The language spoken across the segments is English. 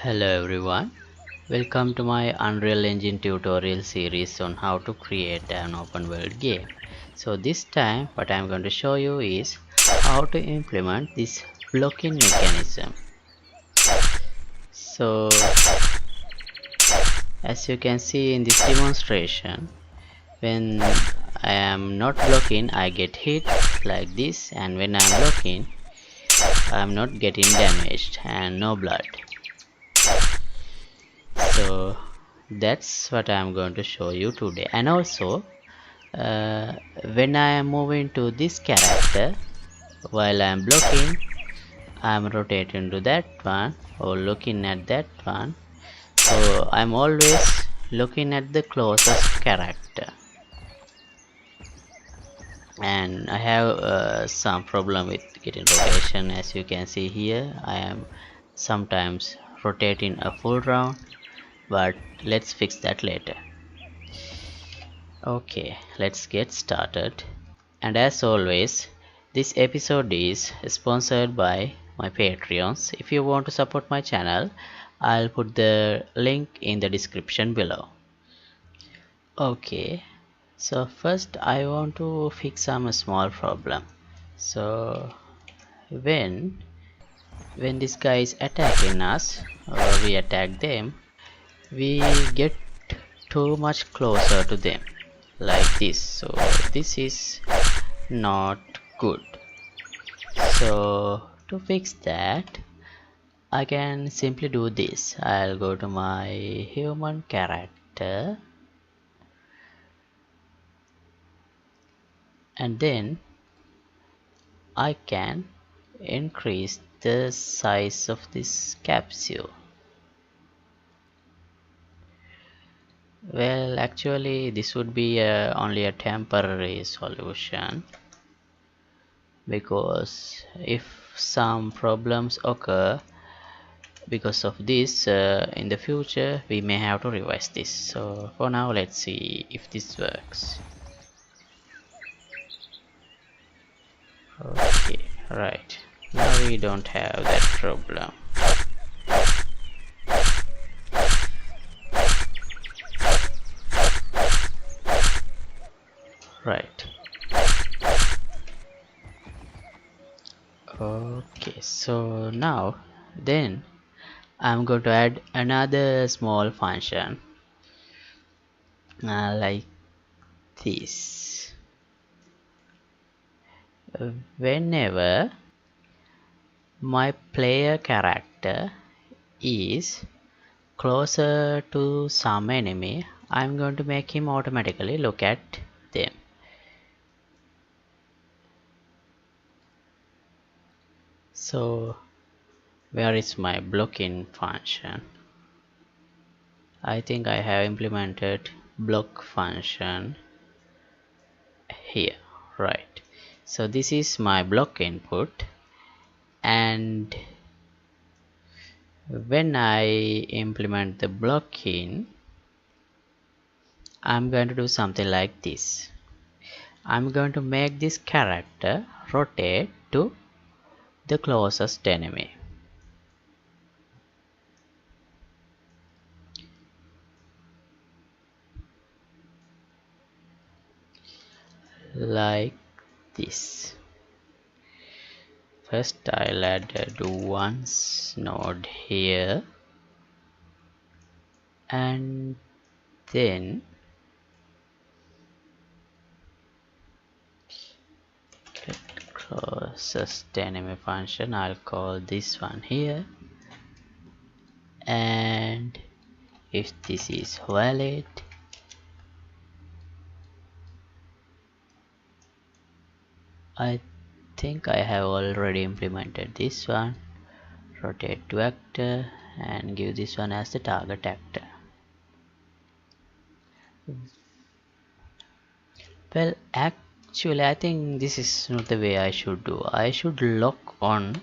Hello everyone, welcome to my Unreal Engine tutorial series on how to create an open world game. So this time what I'm going to show you is how to implement this blocking mechanism. So as you can see in this demonstration, when I am not blocking I get hit like this, and when I'm blocking I'm not getting damaged and no blood. So that's what I'm going to show you today. And also when I am moving to this character while I am blocking, I am rotating to that one or looking at that one, so I'm always looking at the closest character. And I have some problem with getting rotation. As you can see here, I am sometimes rotating a full round, but let's fix that later. Okay, let's get started. And as always, this episode is sponsored by my Patreons. If you want to support my channel, I'll put the link in the description below. Okay, so first I want to fix some small problem. So when this guy is attacking us or we attack them, we get too much closer to them like this. So this is not good. So to fix that, I can simply do this. I'll go to my human character and then I can increase the size of this capsule. Well, actually this would be only a temporary solution, because if some problems occur because of this in the future, we may have to revise this. So for now, let's see if this works. Okay, right, now we don't have that problem. Right. Okay, so now then I'm going to add another small function like this. Whenever my player character is closer to some enemy, I'm going to make him automatically look at them. So where is my blocking function? I think I have implemented block function here, right? So this is my block input, and when I implement the blocking, I'm going to do something like this. I'm going to make this character rotate to the closest enemy. Like this. First I'll add one node here, and then get closest enemy function. I'll call this one here, and if this is valid, I think I have already implemented this one. Rotate to actor and give this one as the target actor. Well, actually I think this is not the way I should do. I should lock on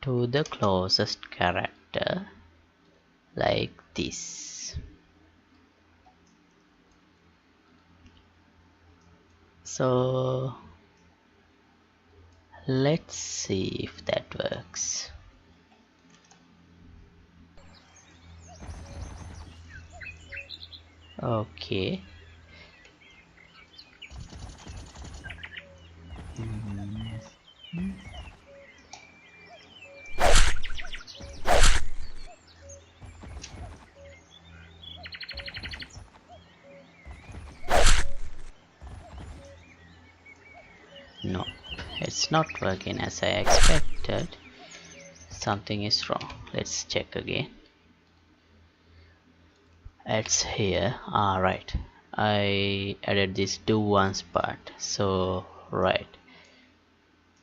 to the closest character like this. So let's see if that works. Okay. No, it's not working as I expected. Something is wrong. Let's check again. It's here. Right. I added this do once part. So right.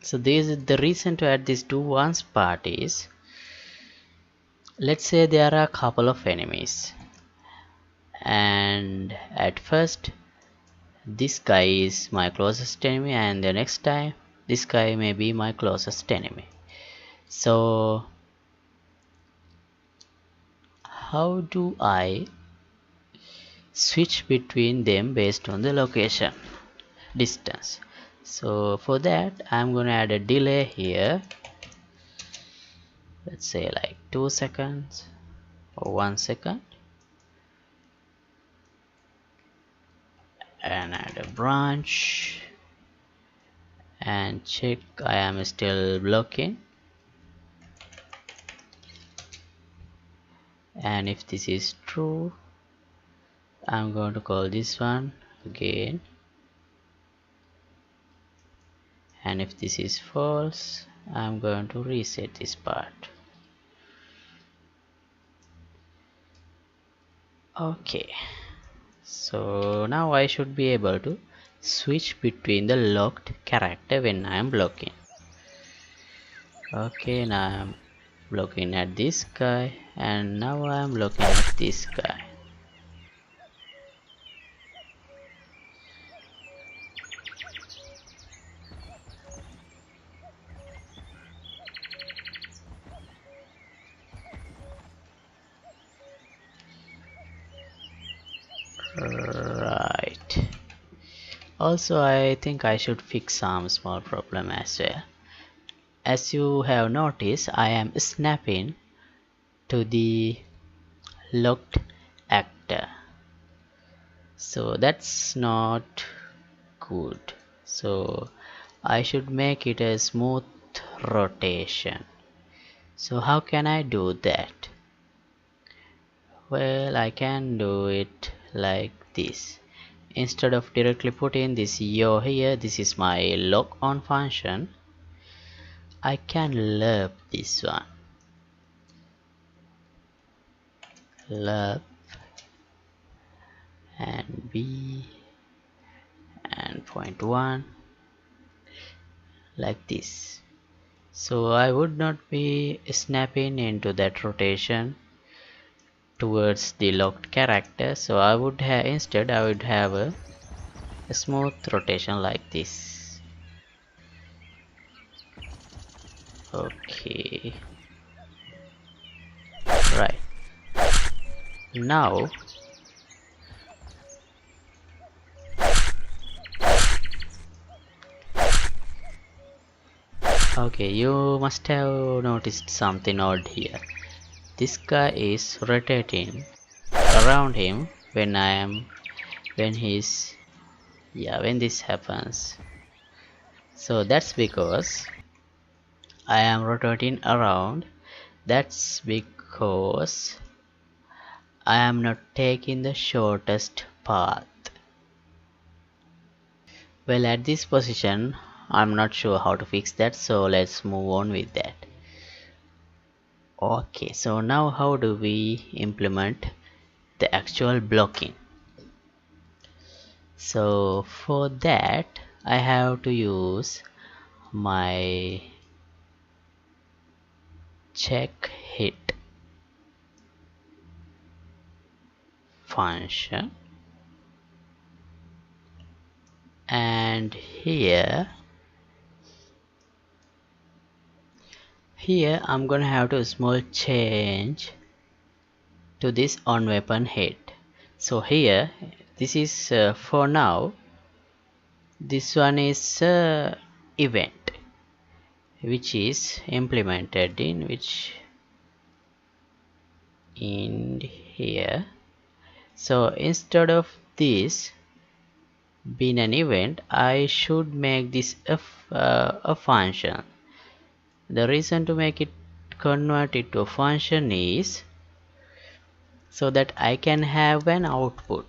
So this is the reason to add this do once part is, let's say there are a couple of enemies, and at first this guy is my closest enemy, and the next time this guy may be my closest enemy. So how do I switch between them based on the location distance? So for that I'm gonna add a delay here. Let's say like 2 seconds or 1 second, and add a branch and check I am still blocking. And if this is true, I'm going to call this one again, and if this is false, I'm going to reset this part. Okay, so now I should be able to switch between the locked character when I am blocking. Okay, now I'm looking at this guy, and now I'm looking at this guy. Right. Also, I think I should fix some small problem as well. As you have noticed, I am snapping to the locked actor, so that's not good. So I should make it a smooth rotation. So how can I do that? Well, I can do it like this. Instead of directly putting this yo here, this is my lock on function, I can lerp this one. Lerp and B and 0.1 like this. So I would not be snapping into that rotation towards the locked character. So I would have, instead I would have a smooth rotation like this. Okay, right. Now okay, you must have noticed something odd here. This guy is rotating around him when when this happens. So that's because I am rotating around. That's because I am not taking the shortest path. Well, at this position I'm not sure how to fix that, so let's move on with that. Okay, so now how do we implement the actual blocking? So for that I have to use my check hit function, and here I'm gonna have to small change to this on weapon hit. So here this is for now, this one is event which is implemented in here. So instead of this being an event, I should make this a function. The reason to make it convert it to a function is so that I can have an output.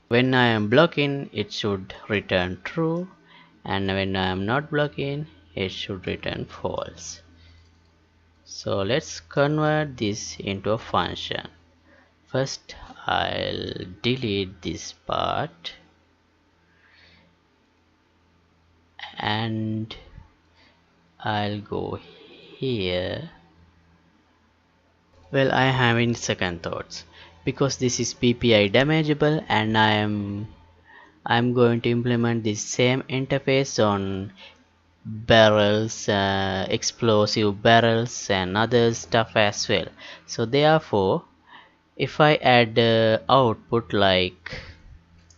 When I am blocking, it should return true, and when I am not blocking, it should return false. So let's convert this into a function. First I'll delete this part and I'll go here. Well, I am having second thoughts because this is PPI damageable, and I'm going to implement this same interface on barrels, explosive barrels and other stuff as well. So therefore, if I add output like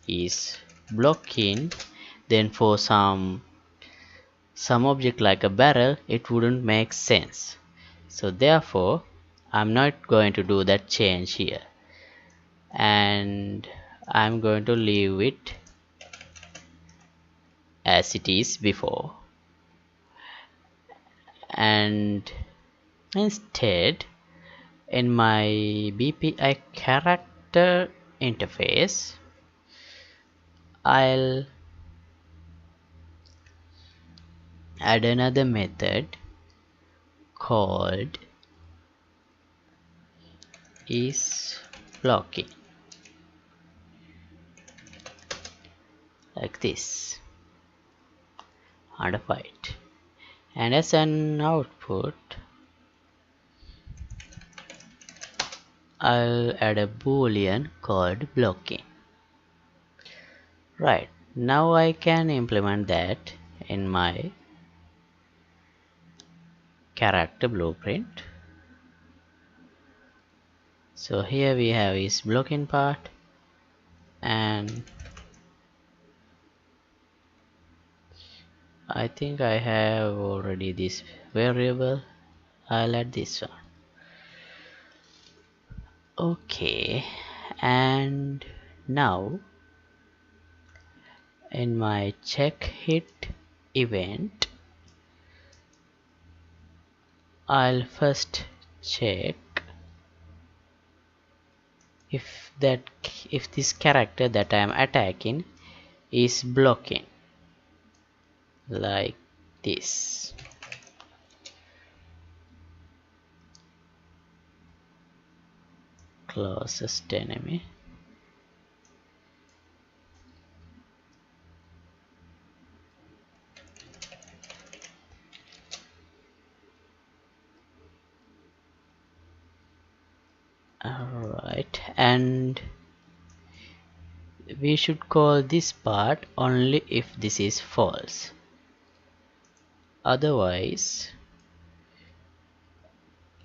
is blocking, then for some object like a barrel, it wouldn't make sense. So therefore I'm not going to do that change here, and I'm going to leave it as it is before. And instead, in my BPI character interface, I'll add another method called is blocking, like this, under fight, and as an output I'll add a boolean called blocking. Right, now I can implement that in my character blueprint. So here we have is blocking part, and I think I have already this variable. I'll add this one. Okay, and now in my check hit event, I'll first check if this character that I am attacking is blocking, like this. Closest enemy. Alright, and we should call this part only if this is false. Otherwise,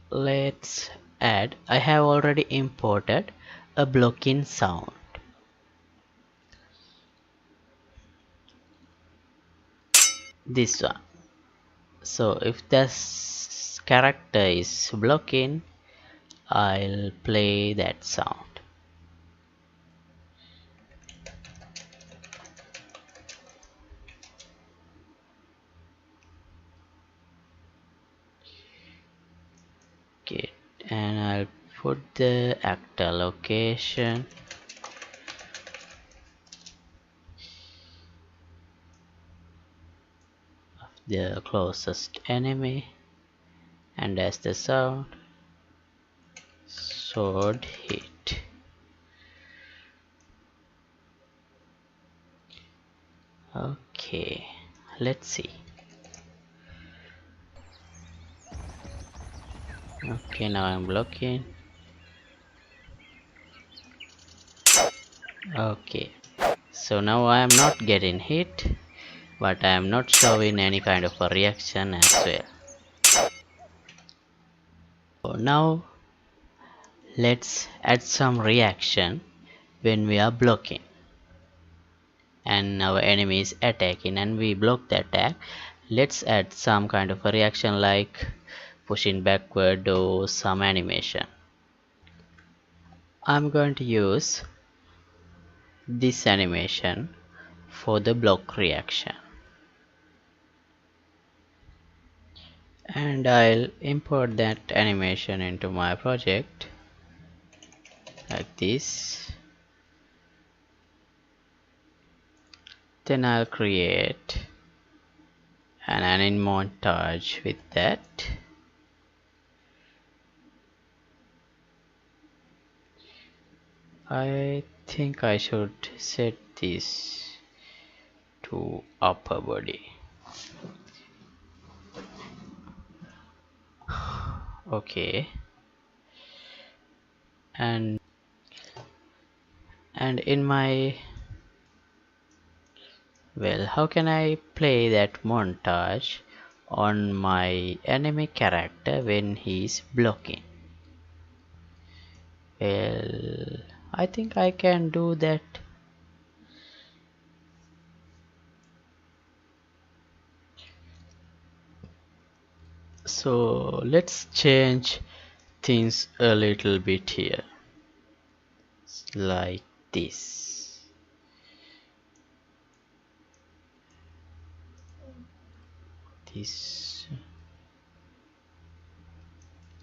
let's add, I have already imported a blocking sound. This one. So if this character is blocking, I'll play that sound. Okay, and I'll put the actor location of the closest enemy, and as the sound, sword hit. Okay, let's see. Okay, now I'm blocking. Okay, so now I am not getting hit, but I am not showing any kind of a reaction as well. So now let's add some reaction when we are blocking and our enemy is attacking and we block the attack. Let's add some kind of a reaction like pushing backward or some animation. I'm going to use this animation for the block reaction, and I'll import that animation into my project like this. Then I'll create an anime montage with that. I think I should set this to upper body. Okay, and in my, well, how can I play that montage on my anime character when he's blocking? Well, I think I can do that. So let's change things a little bit here, like this.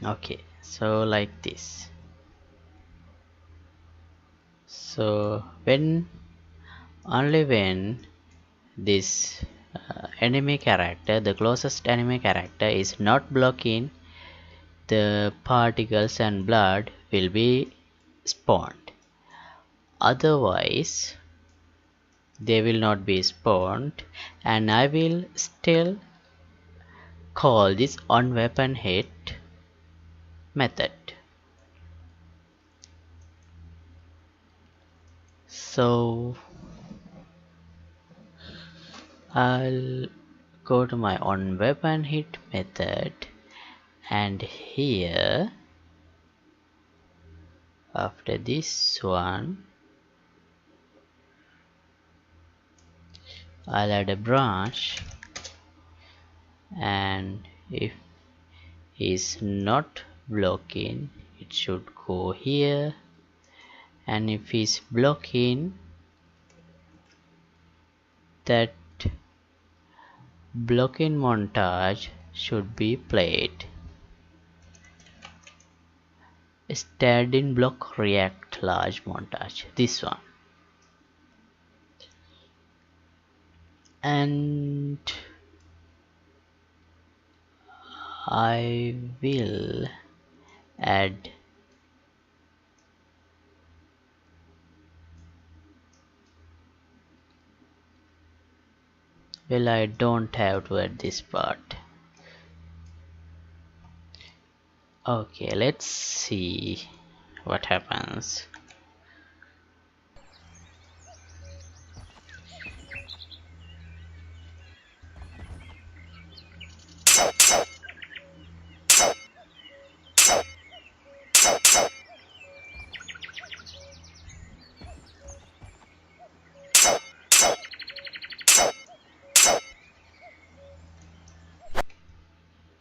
Okay, so like this. So only when this enemy character, the closest enemy character, is not blocking, the particles and blood will be spawned. Otherwise they will not be spawned, and I will still call this on weapon hit method. So I'll go to my on weapon hit method, and here after this one I'll add a branch, and if is not blocking, it should go here, and if is blocking, that blocking montage should be played. Started in block react large montage, this one. And I will add well, I don't have to add this part. Okay, let's see what happens.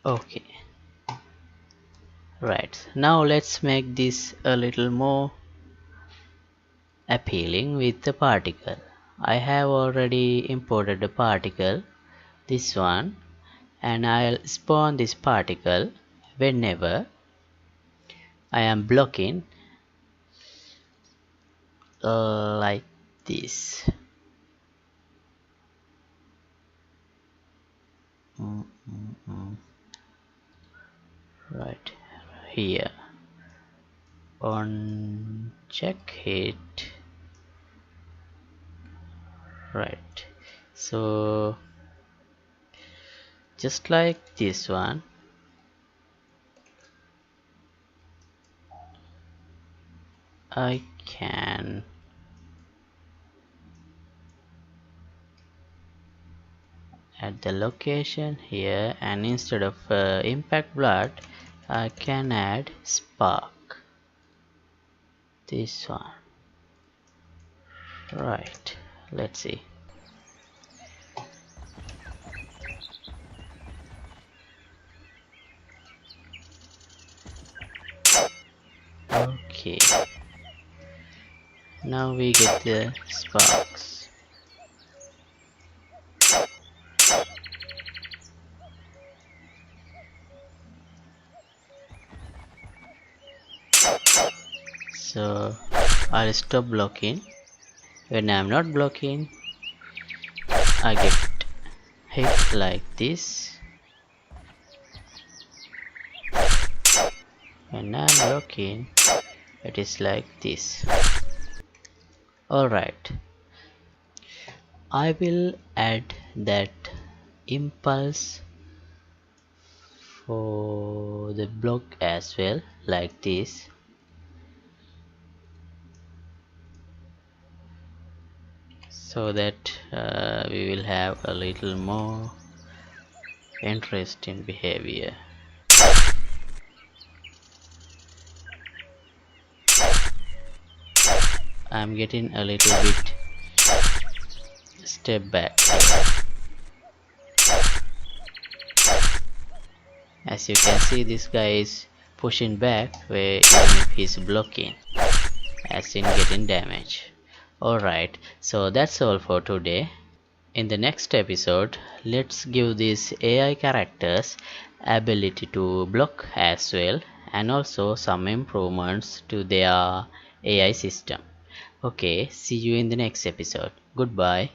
Okay, right, now let's make this a little more appealing with the particle. I have already imported a particle, this one, and I'll spawn this particle whenever I am blocking, like this. Right here on check it. Right, so just like this one, I can add the location here, and instead of impact blood I can add spark, this one. Right, let's see. Okay, Now we get the sparks. So I'll stop blocking. When I'm not blocking, I get hit like this. When I'm blocking, it is like this. Alright, I will add that impulse for the block as well, like this. So that we will have a little more interesting behavior. I'm getting a little bit step back. As you can see, this guy is pushing back where even if he's blocking, as in getting damage. Alright, so that's all for today. In the next episode, let's give these AI characters ability to block as well, and also some improvements to their AI system. Okay, see you in the next episode. Goodbye.